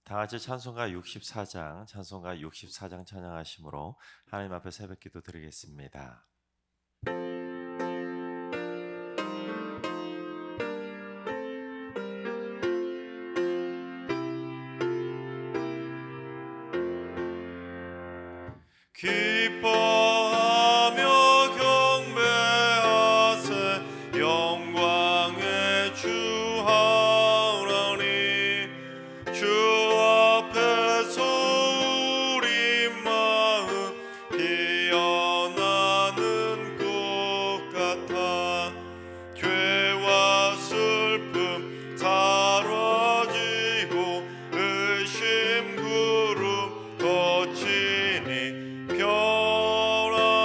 다 같이 찬송가 64장, 찬송가 64장 찬양하심으로 하나님 앞에 새벽기도 드리겠습니다. 기뻐하며 경배하세 영광의 주 하나님 주 앞에서 우리 마음 피어나는 꽃 같아 죄와 슬픔 사라지고 의심 구름 거치니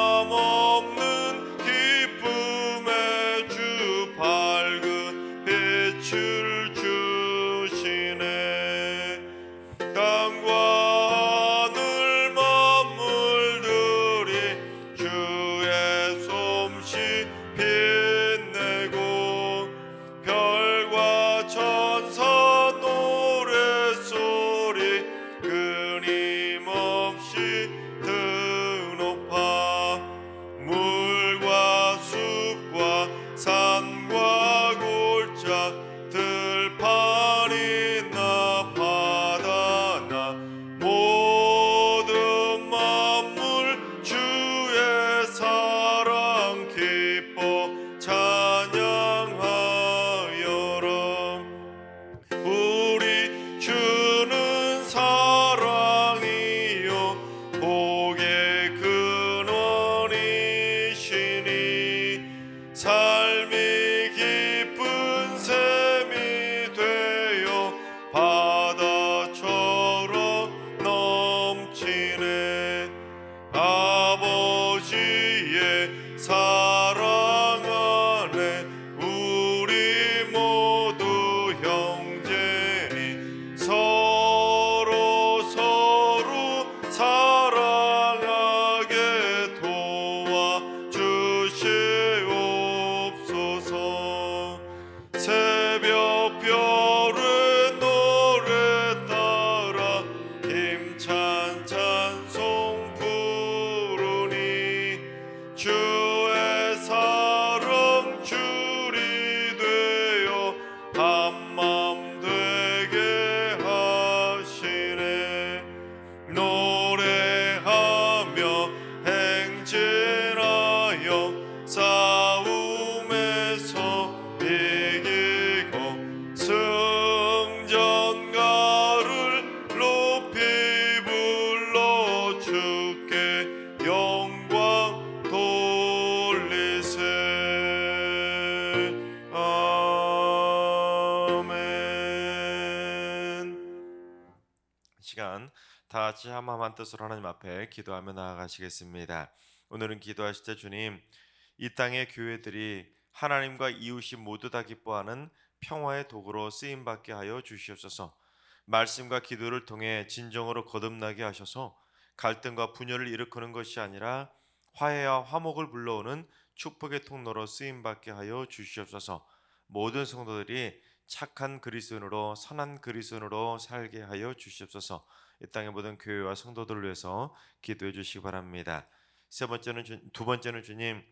변함없는 기쁨의 주 밝은 빛을 주시네 땅과 하늘 만물들이 주의 솜씨 빛내고 별과 천사 노랫소리 끊임없이 드높아 물과 숲과 산과 골짜 들판이나 바다나 모든 만물 주의 사랑 기뻐 찬양하여라 우리 주는 사랑이요 복의 근원이시니 삶이 깊은 샘이 되어 바다처럼 넘치네 아버지의 사랑 안에 우리 모두 형제니 서로 사랑하게 도와주시옵소서 새벽별의 노래 따라 힘찬 찬송 부르니 주의 사랑 줄이 되어 한맘 되게 하시네 노래하며 행진하여 싸움에서 이기고 승전가를 높이 불러 주께 영광 돌리세 아멘. 시간 다 같이 한마음 뜻으로 하나님 앞에 기도하며 나아가시겠습니다. 오늘은 기도하실 때 주님 이 땅의 교회들이 하나님과 이웃이 모두 다 기뻐하는 평화의 도구로 쓰임받게 하여 주시옵소서. 말씀과 기도를 통해 진정으로 거듭나게 하셔서 갈등과 분열을 일으키는 것이 아니라 화해와 화목을 불러오는 축복의 통로로 쓰임받게 하여 주시옵소서. 모든 성도들이 착한 그리스도인으로 선한 그리스도인으로 살게 하여 주시옵소서. 이 땅의 모든 교회와 성도들을 위해서 기도해 주시기 바랍니다. 두 번째는 주님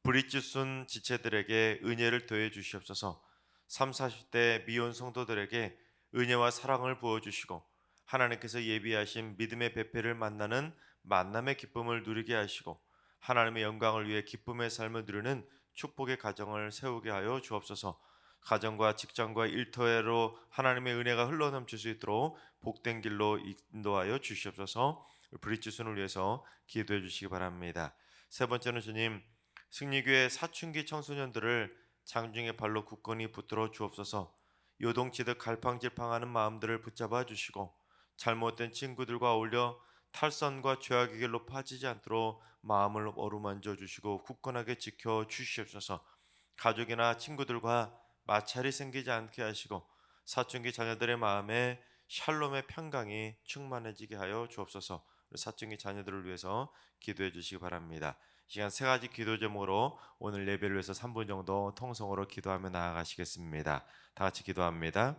브릿지순 지체들에게 은혜를 더해 주시옵소서. 3, 40대 미혼 성도들에게 은혜와 사랑을 부어주시고 하나님께서 예비하신 믿음의 배패를 만나는 만남의 기쁨을 누리게 하시고 하나님의 영광을 위해 기쁨의 삶을 누리는 축복의 가정을 세우게 하여 주옵소서. 가정과 직장과 일터로 하나님의 은혜가 흘러넘칠 수 있도록 복된 길로 인도하여 주시옵소서. 브릿지순을 위해서 기도해 주시기 바랍니다. 세 번째는 주님 승리교회 사춘기 청소년들을 장중의 발로 굳건히 붙들어 주옵소서. 요동치듯 갈팡질팡하는 마음들을 붙잡아 주시고 잘못된 친구들과 어울려 탈선과 죄악의 길로 빠지지 않도록 마음을 어루만져 주시고 굳건하게 지켜 주시옵소서. 가족이나 친구들과 마찰이 생기지 않게 하시고 사춘기 자녀들의 마음에 샬롬의 평강이 충만해지게 하여 주옵소서. 사춘기 자녀들을 위해서 기도해 주시기 바랍니다. 이 시간 세 가지 기도 제목으로 오늘 예배를 위해서 3분 정도 통성으로 기도하며 나아가시겠습니다. 다 같이 기도합니다.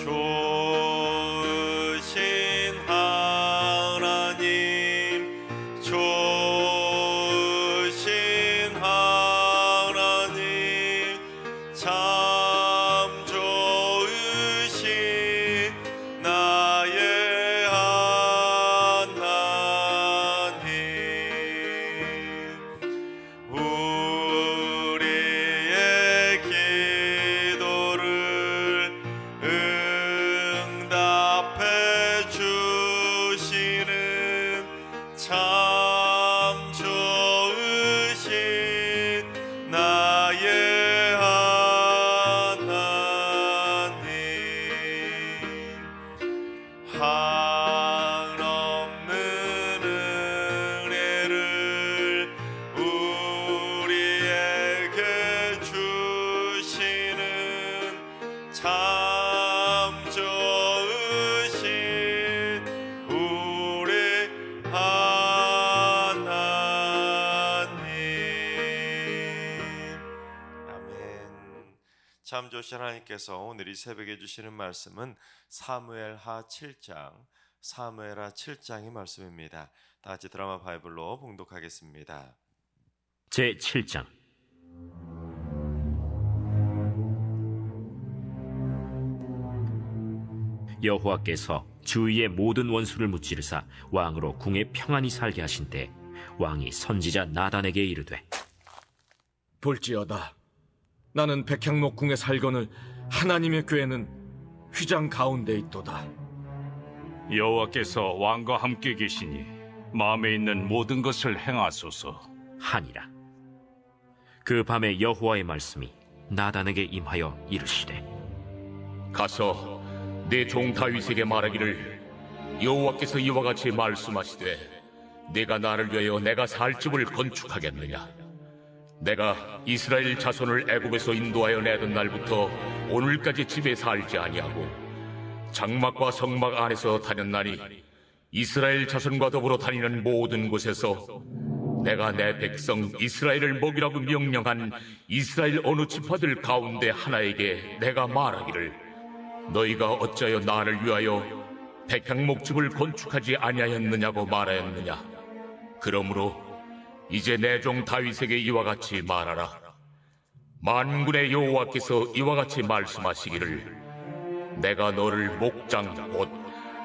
좋으신 하나님, 좋으신 하나님, 참 좋으신 나의 하나님. 우리의 기도를 응답해 주시는 참 좋으신 나의 하나님. 한없는 은혜를 우리에게 주시는 참 좋으신 우리 하나님. 아멘. 참 좋으신 하나님께서 오늘 이 새벽에 주시는 말씀은 사무엘하 7장, 사무엘하 7장의 말씀입니다. 다 같이 드라마 바이블로 봉독하겠습니다. 제 7장. 여호와께서 주위의 모든 원수를 무찌르사 왕으로 궁에 평안히 살게 하신 때 왕이 선지자 나단에게 이르되, 볼지어다, 나는 백향목궁에 살거늘 하나님의 궤는 휘장 가운데 있도다. 여호와께서 왕과 함께 계시니 마음에 있는 모든 것을 행하소서 하니라. 그 밤에 여호와의 말씀이 나단에게 임하여 이르시되, 가서 내 종 다윗에게 말하기를, 여호와께서 이와 같이 말씀하시되, 내가 나를 위하여 내가 살 집을 건축하겠느냐? 내가 이스라엘 자손을 애굽에서 인도하여 내던 날부터 오늘까지 집에 살지 아니하고 장막과 성막 안에서 다녔나니, 이스라엘 자손과 더불어 다니는 모든 곳에서 내가 내 백성 이스라엘을 먹이라고 명령한 이스라엘 어느 지파들 가운데 하나에게 내가 말하기를, 너희가 어찌하여 나를 위하여 백향목집을 건축하지 아니하였느냐고 말하였느냐? 그러므로 이제 내 종 다윗에게 이와 같이 말하라. 만군의 여호와께서 이와 같이 말씀하시기를, 내가 너를 목장 곧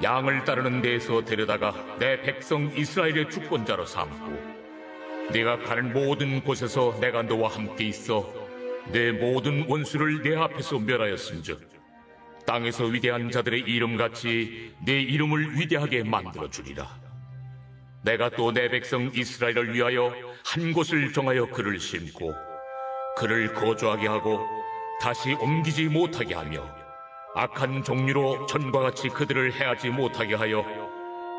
양을 따르는 데에서 데려다가 내 백성 이스라엘의 주권자로 삼고, 네가 가는 모든 곳에서 내가 너와 함께 있어 내 모든 원수를 내 앞에서 멸하였은즉, 땅에서 위대한 자들의 이름같이 내 이름을 위대하게 만들어주리라. 내가 또 내 백성 이스라엘을 위하여 한 곳을 정하여 그를 심고 그를 거주하게 하고 다시 옮기지 못하게 하며, 악한 종류로 전과 같이 그들을 해하지 못하게 하여,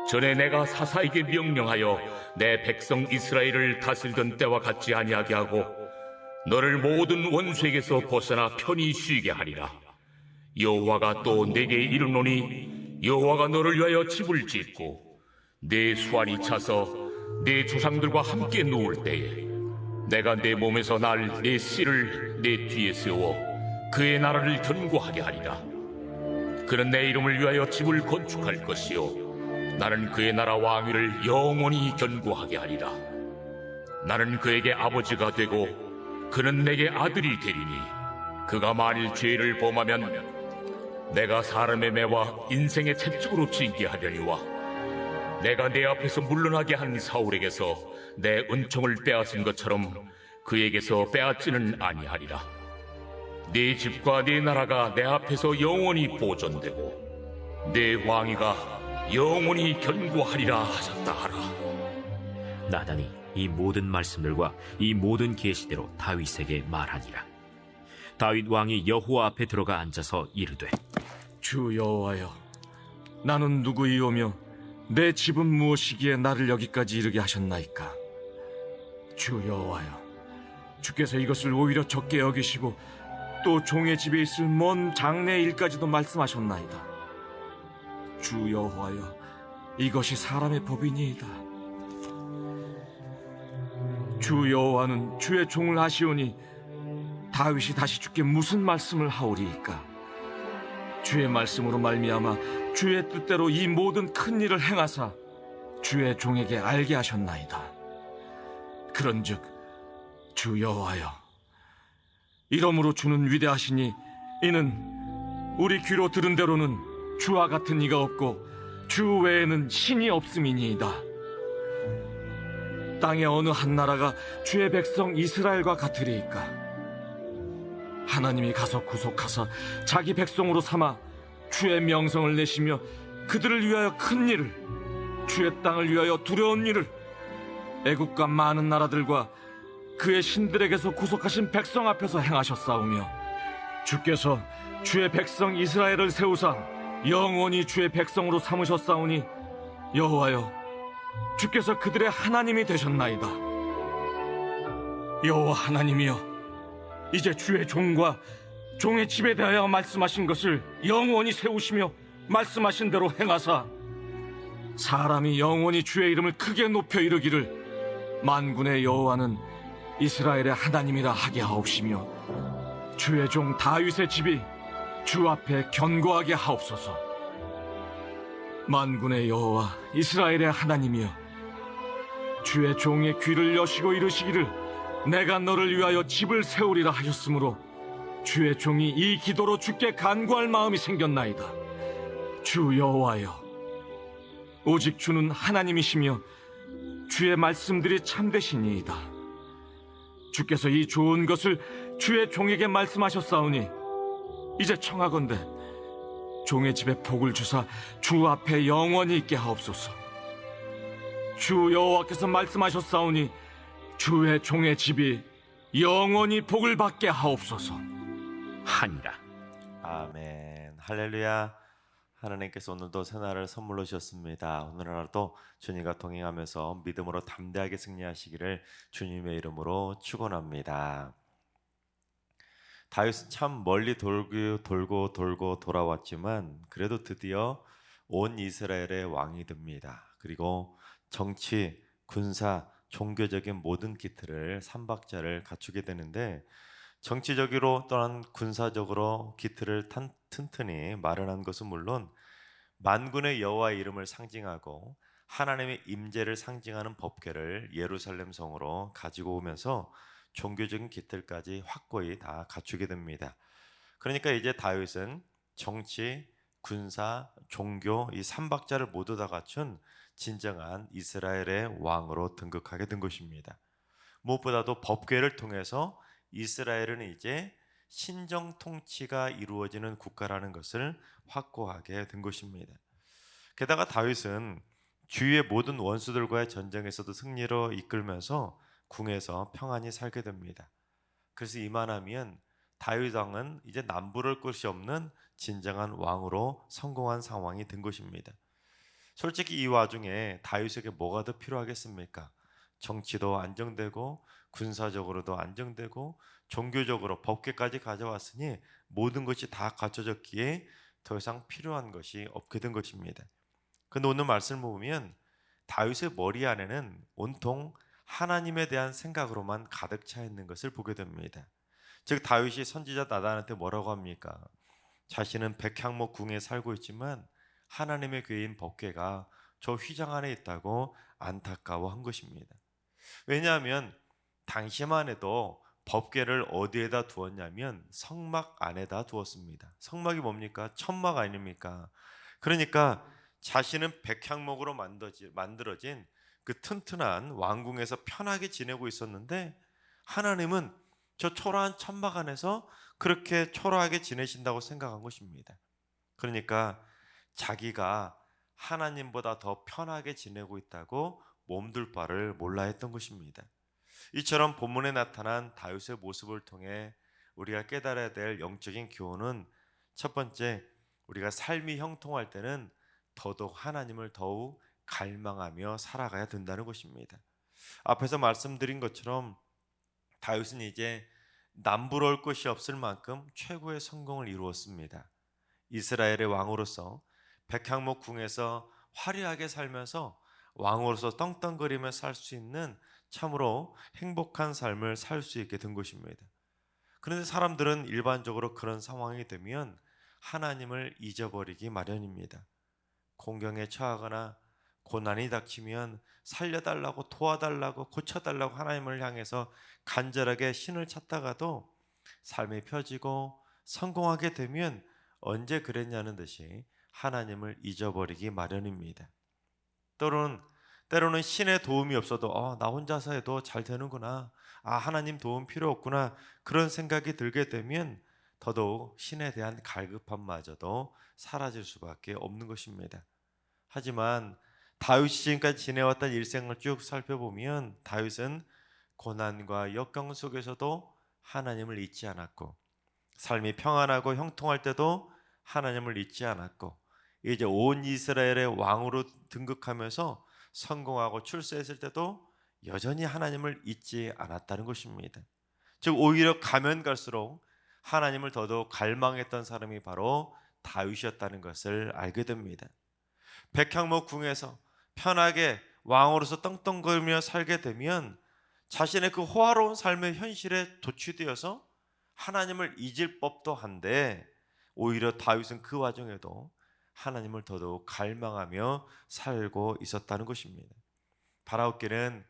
전에 내가 사사에게 명령하여 내 백성 이스라엘을 다스리던 때와 같지 아니하게 하고, 너를 모든 원수에게서 벗어나 편히 쉬게 하리라. 여호와가 또 내게 이르노니, 여호와가 너를 위하여 집을 짓고 내 수완이 차서 내 조상들과 함께 누울 때에 내가 내 몸에서 날 내 씨를 내 뒤에 세워 그의 나라를 견고하게 하리라. 그는 내 이름을 위하여 집을 건축할 것이요, 나는 그의 나라 왕위를 영원히 견고하게 하리라. 나는 그에게 아버지가 되고 그는 내게 아들이 되리니, 그가 만일 죄를 범하면 내가 사람의 매와 인생의 채찍으로 징계하려니와, 내가 내 앞에서 물러나게 한 사울에게서 내 은총을 빼앗은 것처럼 그에게서 빼앗지는 아니하리라. 네 집과 네 나라가 내 앞에서 영원히 보존되고 내 왕위가 영원히 견고하리라 하셨다 하라. 나단이 이 모든 말씀들과 이 모든 계시대로 다윗에게 말하니라. 다윗 왕이 여호와 앞에 들어가 앉아서 이르되, 주 여호와여, 나는 누구이오며 내 집은 무엇이기에 나를 여기까지 이르게 하셨나이까? 주 여호와여, 주께서 이것을 오히려 적게 여기시고 또 종의 집에 있을 먼 장래 일까지도 말씀하셨나이다. 주 여호와여, 이것이 사람의 법이니이다. 주 여호와는 주의 종을 아시오니 다윗이 다시 주께 무슨 말씀을 하오리이까? 주의 말씀으로 말미암아 주의 뜻대로 이 모든 큰 일을 행하사 주의 종에게 알게 하셨나이다. 그런즉 주 여호와여, 이러므로 주는 위대하시니 이는 우리 귀로 들은 대로는 주와 같은 이가 없고 주 외에는 신이 없음이니이다. 땅의 어느 한 나라가 주의 백성 이스라엘과 같으리이까? 하나님이 가서 구속하사 자기 백성으로 삼아 주의 명성을 내시며 그들을 위하여 큰 일을, 주의 땅을 위하여 두려운 일을, 애국과 많은 나라들과 그의 신들에게서 구속하신 백성 앞에서 행하셨사오며, 주께서 주의 백성 이스라엘을 세우사 영원히 주의 백성으로 삼으셨사오니 여호와여, 주께서 그들의 하나님이 되셨나이다. 여호와 하나님이여, 이제 주의 종과 종의 집에 대하여 말씀하신 것을 영원히 세우시며 말씀하신 대로 행하사 사람이 영원히 주의 이름을 크게 높여 이르기를 만군의 여호와는 이스라엘의 하나님이라 하게 하옵시며 주의 종 다윗의 집이 주 앞에 견고하게 하옵소서. 만군의 여호와 이스라엘의 하나님이여, 주의 종의 귀를 여시고 이르시기를 내가 너를 위하여 집을 세우리라 하셨으므로 주의 종이 이 기도로 주께 간구할 마음이 생겼나이다. 주 여호와여, 오직 주는 하나님이시며 주의 말씀들이 참되시니이다. 주께서 이 좋은 것을 주의 종에게 말씀하셨사오니 이제 청하건대 종의 집에 복을 주사 주 앞에 영원히 있게 하옵소서. 주 여호와께서 말씀하셨사오니 주의 종의 집이 영원히 복을 받게 하옵소서. 하니라. 아멘. 할렐루야. 하나님께서 오늘도 새날을 선물로 주셨습니다. 오늘 하루도 주님과 동행하면서 믿음으로 담대하게 승리하시기를 주님의 이름으로 축원합니다. 다윗은 참 멀리 돌고 돌아왔지만 그래도 드디어 온 이스라엘의 왕이 됩니다. 그리고 정치, 군사, 종교적인 모든 기틀을 삼박자를 갖추게 되는데, 정치적으로 또한 군사적으로 기틀을 튼튼히 마련한 것은 물론 만군의 여호와의 이름을 상징하고 하나님의 임재를 상징하는 법궤를 예루살렘 성으로 가지고 오면서 종교적인 기틀까지 확고히 다 갖추게 됩니다. 그러니까 이제 다윗은 정치, 군사, 종교 이 삼박자를 모두 다 갖춘 진정한 이스라엘의 왕으로 등극하게 된 것입니다. 무엇보다도 법궤를 통해서 이스라엘은 이제 신정 통치가 이루어지는 국가라는 것을 확고하게 된 것입니다. 게다가 다윗은 주위의 모든 원수들과의 전쟁에서도 승리로 이끌면서 궁에서 평안히 살게 됩니다. 그래서 이만하면 다윗 왕은 이제 남부를 것이 없는 진정한 왕으로 성공한 상황이 된 것입니다. 솔직히 이 와중에 다윗에게 뭐가 더 필요하겠습니까? 정치도 안정되고 군사적으로도 안정되고 종교적으로 법궤까지 가져왔으니 모든 것이 다 갖춰졌기에 더 이상 필요한 것이 없게 된 것입니다. 그런데 오늘 말씀을 보면 다윗의 머리 안에는 온통 하나님에 대한 생각으로만 가득 차 있는 것을 보게 됩니다. 즉 다윗이 선지자 나단한테 뭐라고 합니까? 자신은 백향목 궁에 살고 있지만 하나님의 궤인 법궤가 저 휘장 안에 있다고 안타까워한 것입니다. 왜냐하면 당시만 해도 법궤를 어디에다 두었냐면 성막 안에다 두었습니다. 성막이 뭡니까? 천막 아닙니까? 그러니까 자신은 백향목으로 만들어진 그 튼튼한 왕궁에서 편하게 지내고 있었는데 하나님은 저 초라한 천막 안에서 그렇게 초라하게 지내신다고 생각한 것입니다. 그러니까 자기가 하나님보다 더 편하게 지내고 있다고 몸둘 바를 몰라 했던 것입니다. 이처럼 본문에 나타난 다윗의 모습을 통해 우리가 깨달아야 될 영적인 교훈은 첫 번째, 우리가 삶이 형통할 때는 더더욱 하나님을 더욱 갈망하며 살아가야 된다는 것입니다. 앞에서 말씀드린 것처럼 다윗은 이제 남부러울 것이 없을 만큼 최고의 성공을 이루었습니다. 이스라엘의 왕으로서 백향목 궁에서 화려하게 살면서 왕으로서 떵떵거리며 살 수 있는 참으로 행복한 삶을 살 수 있게 된 것입니다. 그런데 사람들은 일반적으로 그런 상황이 되면 하나님을 잊어버리기 마련입니다. 공경에 처하거나 고난이 닥치면 살려달라고, 도와달라고, 고쳐달라고 하나님을 향해서 간절하게 신을 찾다가도 삶이 펴지고 성공하게 되면 언제 그랬냐는 듯이 하나님을 잊어버리기 마련입니다. 때로는 신의 도움이 없어도 나 혼자서 해도 잘 되는구나, 하나님 도움 필요 없구나, 그런 생각이 들게 되면 더더욱 신에 대한 갈급함마저도 사라질 수밖에 없는 것입니다. 하지만 다윗이 지금까지 지내왔던 일생을 쭉 살펴보면 다윗은 고난과 역경 속에서도 하나님을 잊지 않았고, 삶이 평안하고 형통할 때도 하나님을 잊지 않았고, 이제 온 이스라엘의 왕으로 등극하면서 성공하고 출세했을 때도 여전히 하나님을 잊지 않았다는 것입니다. 즉 오히려 가면 갈수록 하나님을 더더욱 갈망했던 사람이 바로 다윗이었다는 것을 알게 됩니다. 백향목 궁에서 편하게 왕으로서 떵떵거리며 살게 되면 자신의 그 호화로운 삶의 현실에 도취되어서 하나님을 잊을 법도 한데, 오히려 다윗은 그 와중에도 하나님을 더더욱 갈망하며 살고 있었다는 것입니다. 바라옵기는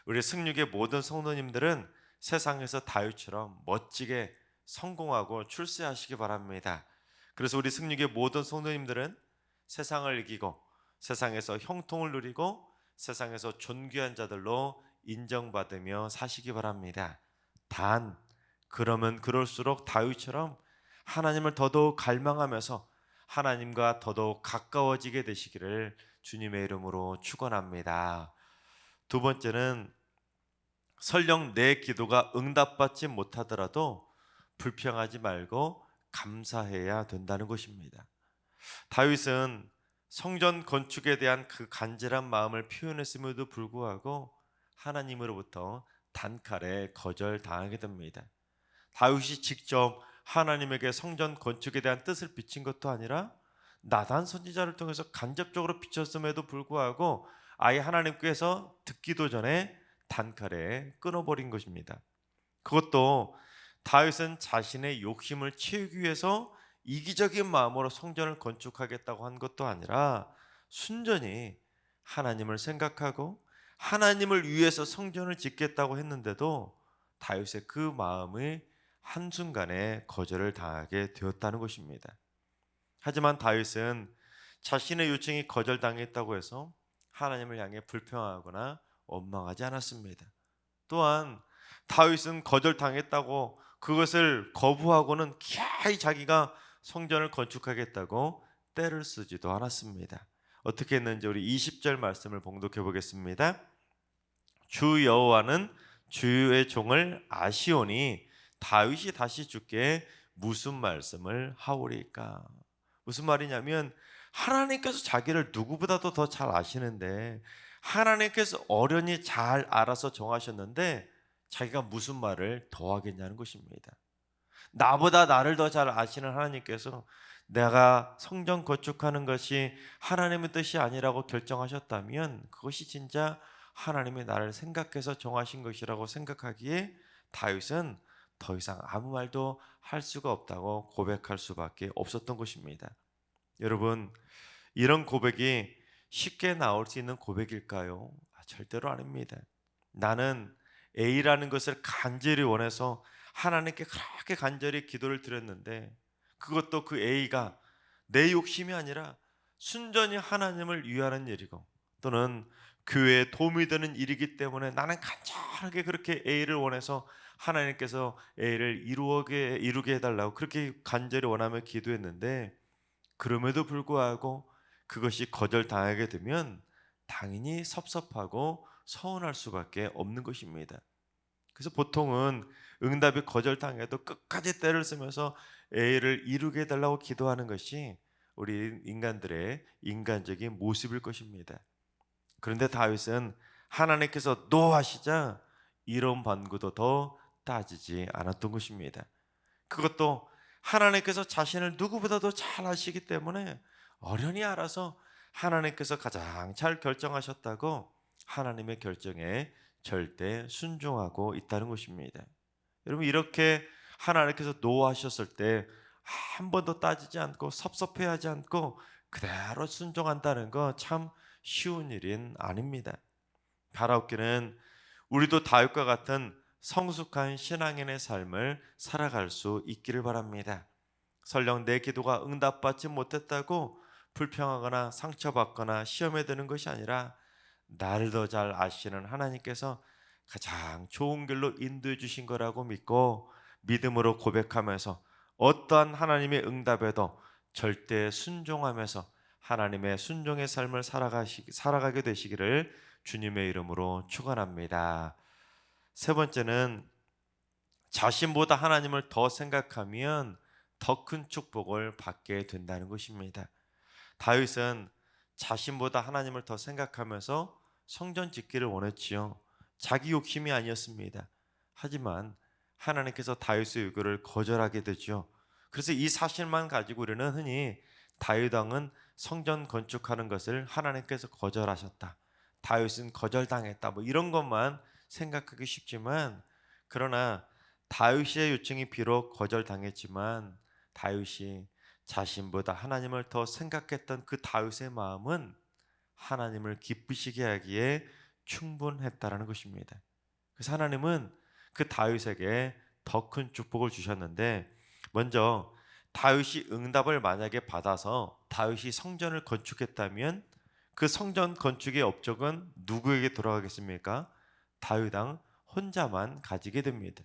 우리 승육의 모든 성도님들은 세상에서 다윗처럼 멋지게 성공하고 출세하시기 바랍니다. 그래서 우리 승육의 모든 성도님들은 세상을 이기고 세상에서 형통을 누리고 세상에서 존귀한 자들로 인정받으며 사시기 바랍니다. 단 그러면 그럴수록 다윗처럼 하나님을 더더욱 갈망하면서 하나님과 더더욱 가까워지게 되시기를 주님의 이름으로 축원합니다. 두 번째는 설령 내 기도가 응답받지 못하더라도 불평하지 말고 감사해야 된다는 것입니다. 다윗은 성전 건축에 대한 그 간절한 마음을 표현했음에도 불구하고 하나님으로부터 단칼에 거절당하게 됩니다. 다윗이 직접 하나님에게 성전 건축에 대한 뜻을 비친 것도 아니라 나단 선지자를 통해서 간접적으로 비쳤음에도 불구하고 아예 하나님께서 듣기도 전에 단칼에 끊어버린 것입니다. 그것도 다윗은 자신의 욕심을 채우기 위해서 이기적인 마음으로 성전을 건축하겠다고 한 것도 아니라 순전히 하나님을 생각하고 하나님을 위해서 성전을 짓겠다고 했는데도 다윗의 그 마음이 한순간에 거절을 당하게 되었다는 것입니다. 하지만 다윗은 자신의 요청이 거절당했다고 해서 하나님을 향해 불평하거나 원망하지 않았습니다. 또한 다윗은 거절당했다고 그것을 거부하고는 기아이 자기가 성전을 건축하겠다고 때를 쓰지도 않았습니다. 어떻게 했는지 우리 20절 말씀을 봉독해 보겠습니다. 주 여호와는 주의 종을 아시오니 다윗이 다시 주께 무슨 말씀을 하오리까? 무슨 말이냐면 하나님께서 자기를 누구보다도 더 잘 아시는데, 하나님께서 어련히 잘 알아서 정하셨는데 자기가 무슨 말을 더 하겠냐는 것입니다. 나보다 나를 더 잘 아시는 하나님께서 내가 성전 건축하는 것이 하나님의 뜻이 아니라고 결정하셨다면 그것이 진짜 하나님이 나를 생각해서 정하신 것이라고 생각하기에 다윗은 더 이상 아무 말도 할 수가 없다고 고백할 수밖에 없었던 것입니다. 여러분, 이런 고백이 쉽게 나올 수 있는 고백일까요? 절대로 아닙니다. 나는 A라는 것을 간절히 원해서 하나님께 그렇게 간절히 기도를 드렸는데 그것도 그 A가 내 욕심이 아니라 순전히 하나님을 위하는 일이고 또는 교회에 도움이 되는 일이기 때문에 나는 간절하게 그렇게 A를 원해서 하나님께서 A를 이루게 해달라고 그렇게 간절히 원하며 기도했는데, 그럼에도 불구하고 그것이 거절당하게 되면 당연히 섭섭하고 서운할 수밖에 없는 것입니다. 그래서 보통은 응답이 거절당해도 끝까지 때를 쓰면서 A를 이루게 해달라고 기도하는 것이 우리 인간들의 인간적인 모습일 것입니다. 그런데 다윗은 하나님께서 노하시자 이런 반구도 더 따지지 않았던 것입니다. 그것도 하나님께서 자신을 누구보다도 잘 아시기 때문에 어련히 알아서 하나님께서 가장 잘 결정하셨다고 하나님의 결정에 절대 순종하고 있다는 것입니다. 여러분, 이렇게 하나님께서 노하셨을 때 한 번도 따지지 않고 섭섭해하지 않고 그대로 순종한다는 거 참 쉬운 일은 아닙니다. 바라옵기는 우리도 다윗과 같은 성숙한 신앙인의 삶을 살아갈 수 있기를 바랍니다. 설령 내 기도가 응답받지 못했다고 불평하거나 상처받거나 시험에 드는 것이 아니라 나를 더 잘 아시는 하나님께서 가장 좋은 길로 인도해 주신 거라고 믿고 믿음으로 고백하면서 어떠한 하나님의 응답에도 절대 순종하면서 하나님의 순종의 삶을 살아가게 되시기를 주님의 이름으로 축원합니다. 세 번째는 자신보다 하나님을 더 생각하면 더 큰 축복을 받게 된다는 것입니다. 다윗은 자신보다 하나님을 더 생각하면서 성전 짓기를 원했지요. 자기 욕심이 아니었습니다. 하지만 하나님께서 다윗의 요구를 거절하게 되죠. 그래서 이 사실만 가지고 우리는 흔히 다윗 왕은 성전 건축하는 것을 하나님께서 거절하셨다, 다윗은 거절당했다, 뭐 이런 것만 생각하기 쉽지만, 그러나 다윗의 요청이 비록 거절당했지만 다윗이 자신보다 하나님을 더 생각했던 그 다윗의 마음은 하나님을 기쁘시게 하기에 충분했다라는 것입니다. 그래서 하나님은 그 다윗에게 더 큰 축복을 주셨는데, 먼저 다윗이 응답을 만약에 받아서 다윗이 성전을 건축했다면 그 성전 건축의 업적은 누구에게 돌아가겠습니까? 다윗 왕 혼자만 가지게 됩니다.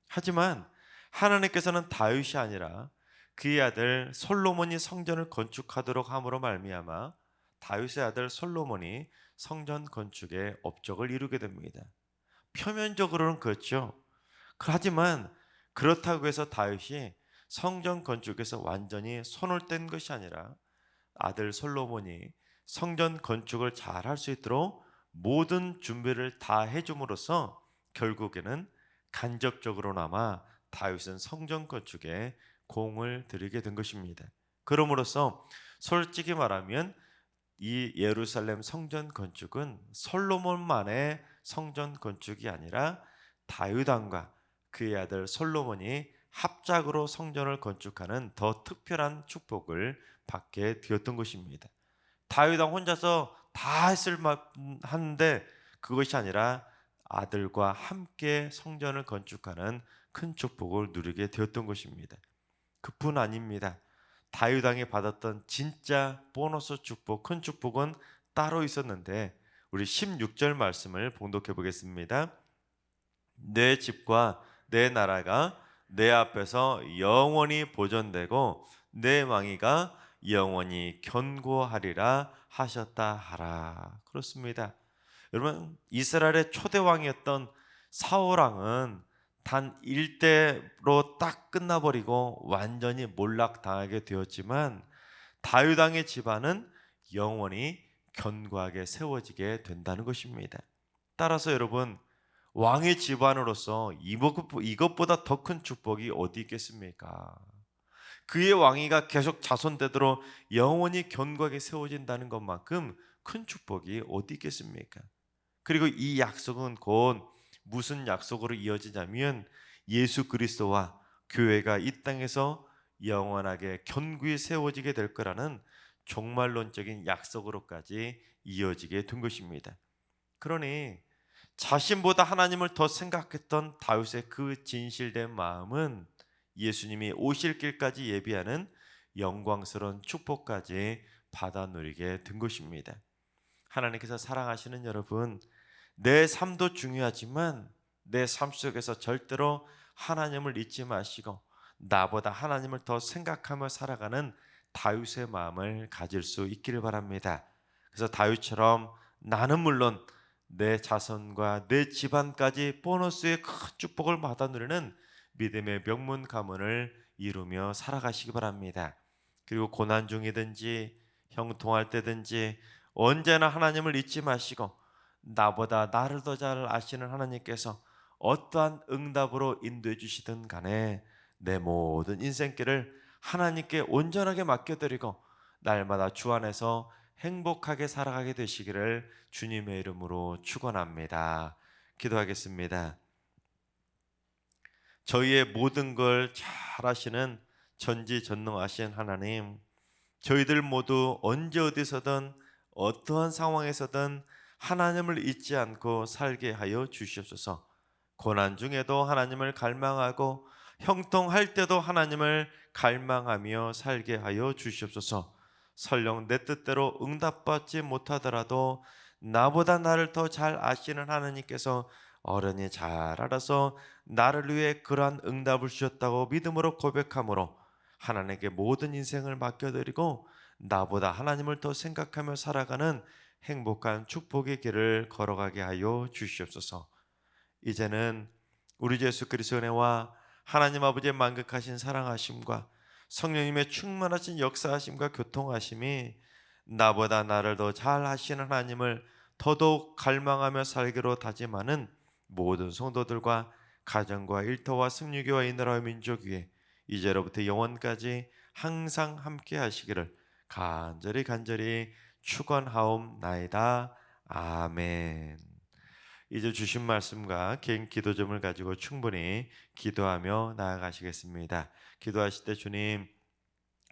하지만 하나님께서는 다윗이 아니라 그의 아들 솔로몬이 성전을 건축하도록 함으로 말미암아 다윗의 아들 솔로몬이 성전 건축의 업적을 이루게 됩니다. 표면적으로는 그렇죠. 하지만 그렇다고 해서 다윗이 성전 건축에서 완전히 손을 뗀 것이 아니라 아들 솔로몬이 성전 건축을 잘 할 수 있도록 모든 준비를 다 해줌으로써 결국에는 간접적으로나마 다윗은 성전 건축에 공을 들이게 된 것입니다. 그러므로써 솔직히 말하면 이 예루살렘 성전 건축은 솔로몬만의 성전 건축이 아니라 다윗 왕과 그의 아들 솔로몬이 합작으로 성전을 건축하는 더 특별한 축복을 받게 되었던 것입니다. 다윗 왕 혼자서 다 하는데 그것이 아니라 아들과 함께 성전을 건축하는 큰 축복을 누리게 되었던 것입니다. 그뿐 아닙니다. 다윗 왕이 받았던 진짜 보너스 축복, 큰 축복은 따로 있었는데 우리 16절 말씀을 봉독해 보겠습니다. 내 집과 내 나라가 내 앞에서 영원히 보존되고 내 왕위가 영원히 견고하리라 하셨다 하라. 그렇습니다. 여러분, 이스라엘의 초대 왕이었던 사울 왕은 단 일대로 딱 끝나버리고 완전히 몰락당하게 되었지만 다윗 왕의 집안은 영원히 견고하게 세워지게 된다는 것입니다. 따라서 여러분, 왕의 집안으로서 이것보다 더 큰 축복이 어디 있겠습니까? 그의 왕위가 계속 자손되도록 영원히 견고하게 세워진다는 것만큼 큰 축복이 어디 있겠습니까? 그리고 이 약속은 곧 무슨 약속으로 이어지냐면 예수 그리스도와 교회가 이 땅에서 영원하게 견고히 세워지게 될 거라는 종말론적인 약속으로까지 이어지게 된 것입니다. 그러니 자신보다 하나님을 더 생각했던 다윗의 그 진실된 마음은 예수님이 오실 길까지 예비하는 영광스러운 축복까지 받아 누리게 된 것입니다. 하나님께서 사랑하시는 여러분, 내 삶도 중요하지만 내 삶 속에서 절대로 하나님을 잊지 마시고 나보다 하나님을 더 생각하며 살아가는 다윗의 마음을 가질 수 있기를 바랍니다. 그래서 다윗처럼 나는 물론 내 자손과 내 집안까지 보너스의 큰 축복을 받아 누리는 믿음의 명문 가문을 이루며 살아가시기 바랍니다. 그리고 고난 중이든지 형통할 때든지 언제나 하나님을 잊지 마시고 나보다 나를 더 잘 아시는 하나님께서 어떠한 응답으로 인도해 주시든 간에 내 모든 인생길을 하나님께 온전하게 맡겨드리고 날마다 주 안에서 행복하게 살아가게 되시기를 주님의 이름으로 축원합니다. 기도하겠습니다. 저희의 모든 걸 잘 아시는 전지전능하신 하나님, 저희들 모두 언제 어디서든 어떠한 상황에서든 하나님을 잊지 않고 살게 하여 주시옵소서. 고난 중에도 하나님을 갈망하고 형통할 때도 하나님을 갈망하며 살게 하여 주시옵소서. 설령 내 뜻대로 응답받지 못하더라도 나보다 나를 더 잘 아시는 하나님께서 어른이 잘 알아서 나를 위해 그러한 응답을 주셨다고 믿음으로 고백함으로 하나님께 모든 인생을 맡겨드리고 나보다 하나님을 더 생각하며 살아가는 행복한 축복의 길을 걸어가게 하여 주시옵소서. 이제는 우리 주 예수 그리스도의 은혜와 하나님 아버지의 만극하신 사랑하심과 성령님의 충만하신 역사하심과 교통하심이 나보다 나를 더 잘 아시는 하나님을 더더욱 갈망하며 살기로 다짐하는 모든 성도들과 가정과 일터와 승리교와 이 나라와 민족 위에 이제로부터 영원까지 항상 함께 하시기를 간절히 축원하옵나이다. 아멘. 이제 주신 말씀과 개인 기도점을 가지고 충분히 기도하며 나아가시겠습니다. 기도하실 때 주님,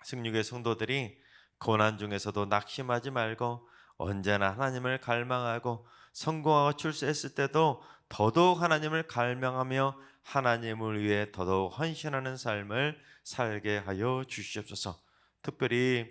승리교회 성도들이 고난 중에서도 낙심하지 말고 언제나 하나님을 갈망하고 성공하고 출세했을 때도 더더욱 하나님을 갈망하며 하나님을 위해 더더욱 헌신하는 삶을 살게 하여 주시옵소서. 특별히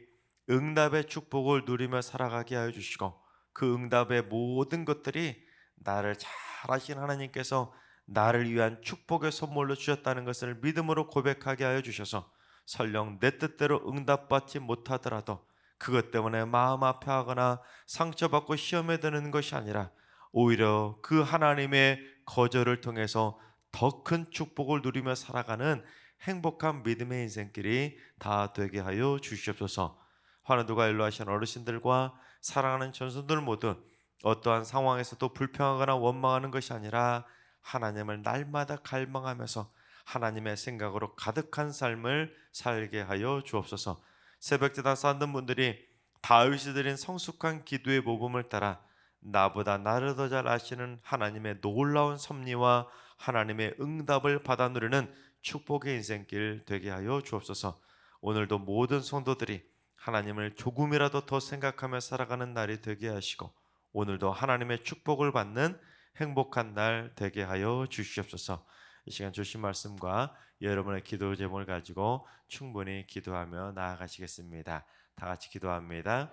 응답의 축복을 누리며 살아가게 하여 주시고 그 응답의 모든 것들이 나를 잘 아신 하나님께서 나를 위한 축복의 선물로 주셨다는 것을 믿음으로 고백하게 하여 주셔서 설령 내 뜻대로 응답받지 못하더라도 그것 때문에 마음 아파하거나 상처받고 시험에 드는 것이 아니라 오히려 그 하나님의 거절을 통해서 더 큰 축복을 누리며 살아가는 행복한 믿음의 인생길이 다 되게 하여 주시옵소서. 환우들과 연로하신 어르신들과 사랑하는 전손들 모두 어떠한 상황에서도 불평하거나 원망하는 것이 아니라 하나님을 날마다 갈망하면서 하나님의 생각으로 가득한 삶을 살게 하여 주옵소서. 새벽제단 쌓는 분들이 다윗이 드린 성숙한 기도의 모범을 따라 나보다 나를 더 잘 아시는 하나님의 놀라운 섭리와 하나님의 응답을 받아 누리는 축복의 인생길 되게 하여 주옵소서. 오늘도 모든 성도들이 하나님을 조금이라도 더 생각하며 살아가는 날이 되게 하시고 오늘도 하나님의 축복을 받는 행복한 날 되게 하여 주시옵소서. 이 시간 주신 말씀과 여러분의 기도 제목을 가지고 충분히 기도하며 나아가시겠습니다. 다 같이 기도합니다.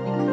아멘.